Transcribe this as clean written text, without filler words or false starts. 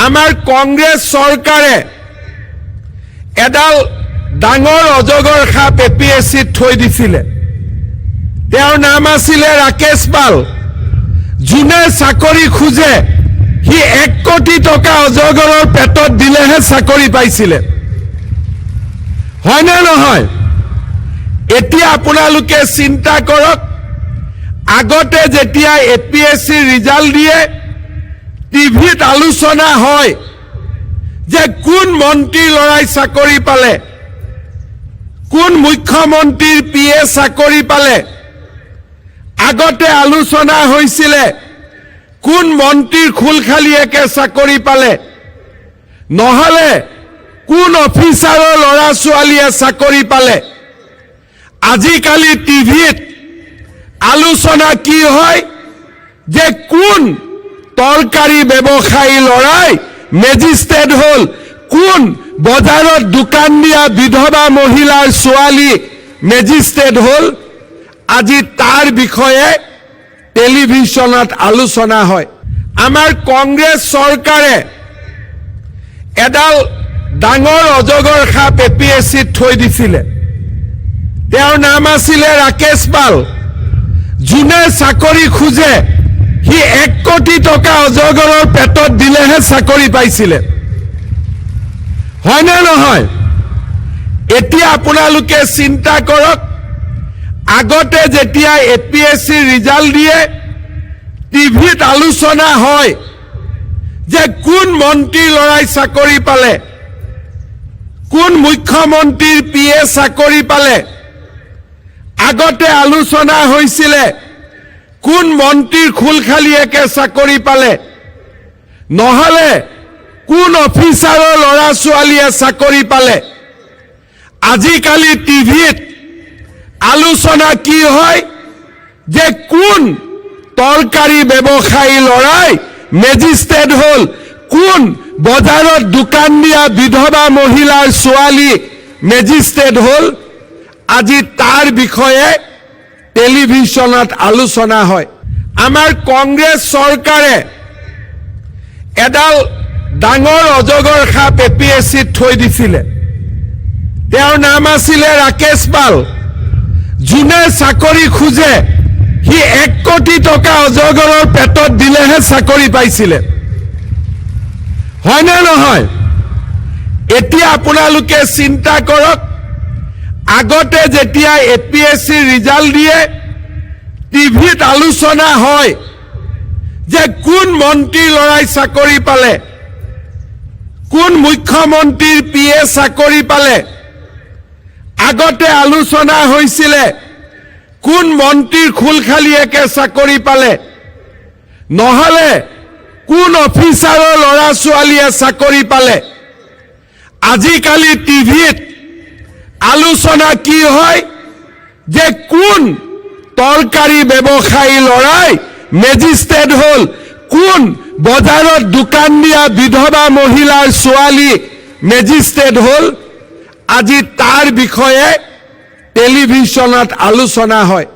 আমাৰ কংগ্ৰেছ চৰকাৰে এডাল ডাঙৰ অজগৰ সাপ এপিএছচিত থৈ দিছিলে। তেওঁৰ নাম আছিলে ৰাকেশ পাল। যোনে চাকৰি খোজে সি 1 কোটি টকা অজগৰৰ পেটত দিলেহে চাকৰি পাইছিলে। হয়নে নহয়? এতিয়া আপোনালোকে চিন্তা কৰক, আগতে যেতিয়া এপিএছচি ৰিজাল্ট দিয়ে টিভিত আলোচনা হয় যে কোন মন্ত্ৰীৰ ল'ৰাই চাকৰি পালে, কোন মুখ্যমন্ত্ৰীৰ পিএ চাকৰি পালে। আগতে আলোচনা হৈছিলে কোন মন্ত্ৰীৰ খুলখালিয়েকে চাকৰি পালে, নহলে কোন অফিচাৰৰ ল'ৰা ছোৱালীয়ে চাকৰি পালে। আজিকালি টিভিত আলোচনা কি হয় যে কোন তৰকাৰী ব্যৱসায়ী ল'ৰাই মেজিষ্ট্ৰেট হ'ল, কোন বজাৰত দোকান দিয়া বিধৱা মহিলাৰ ছোৱালী মেজিষ্ট্ৰেট হ'ল। আজি তাৰ বিষয়ে টেলিভিছনত আলোচনা হয়। আমাৰ কংগ্ৰেছ চৰকাৰে এডাল ডাঙৰ অজগৰ সাপ এপিএছচিত থৈ দিছিলে। তেওঁৰ নাম আছিলে ৰাকেশ পাল। যোনে চাকৰি খোজে সি 1 কোটি টকা অজগৰৰ পেটত দিলেহে চাকৰি পাইছিলে। হয়নে নহয়? এতিয়া আপোনালোকে চিন্তা কৰক, আগতে যেতিয়া এপিএছচি ৰিজাল্ট দিয়ে টিভিত আলোচনা হয় যে কোন মন্ত্ৰীৰ ল'ৰাই চাকৰি পালে, কোন মুখ্যমন্ত্ৰীৰ পিএ চাকৰি পালে। আগতে আলোচনা হৈছিলে কোন মন্ত্ৰীৰ খুলখালিয়েকে চাকৰি পালে, নহলে কোন অফিচাৰৰ ল'ৰা ছোৱালীয়ে চাকৰি পালে। আজিকালি টিভিত আলোচনা কি হয় যে কোন তৰকাৰী ব্যৱসায়ী ল'ৰাই মেজিষ্ট্ৰেট হ'ল, কোন বজাৰত দোকান দিয়া বিধৱা মহিলাৰ ছোৱালী মেজিষ্ট্ৰেট হ'ল। আজি তাৰ বিষয়ে টেলিভিছনত আলোচনা হয়। আমাৰ কংগ্ৰেছ চৰকাৰে এডাল ডাঙৰ অজগৰ সাপ এপিএছচিত থৈ দিছিলে। তেওঁৰ নাম আছিলে ৰাকেশ পাল। যোনে চাকৰি খোজে সি 1 কোটি টকা অজগৰৰ পেটত দিলেহে চাকৰি পাইছিলে। হয়নে নহয়? এতিয়া আপোনালোকে চিন্তা কৰক, আগতে যেতিয়া এপিএছচি ৰিজাল্ট দিয়ে টিভিত আলোচনা হয় যে কোন মন্ত্ৰীৰ ল'ৰাই চাকৰি পালে, কোন মুখ্যমন্ত্ৰীৰ পিএ চাকৰি পালে। আগতে আলোচনা হৈছিলে কোন মন্ত্ৰীৰ খুলখালিয়েকে চাকৰি পালে, নহলে কোন অফিচাৰৰ ল'ৰা ছোৱালীয়ে চাকৰি পালে। আজিকালি টিভিত আলোচনা কি হয় যে কোন তৰকাৰী ব্যৱসায়ী ল'ৰাই মেজিষ্ট্ৰেট হ'ল, কোন বজাৰত দোকান দিয়া বিধৱা মহিলাৰ ছোৱালী মেজিষ্ট্ৰেট হ'ল। আজি তাৰ বিষয়ে টেলিভিছনত আলোচনা হয়।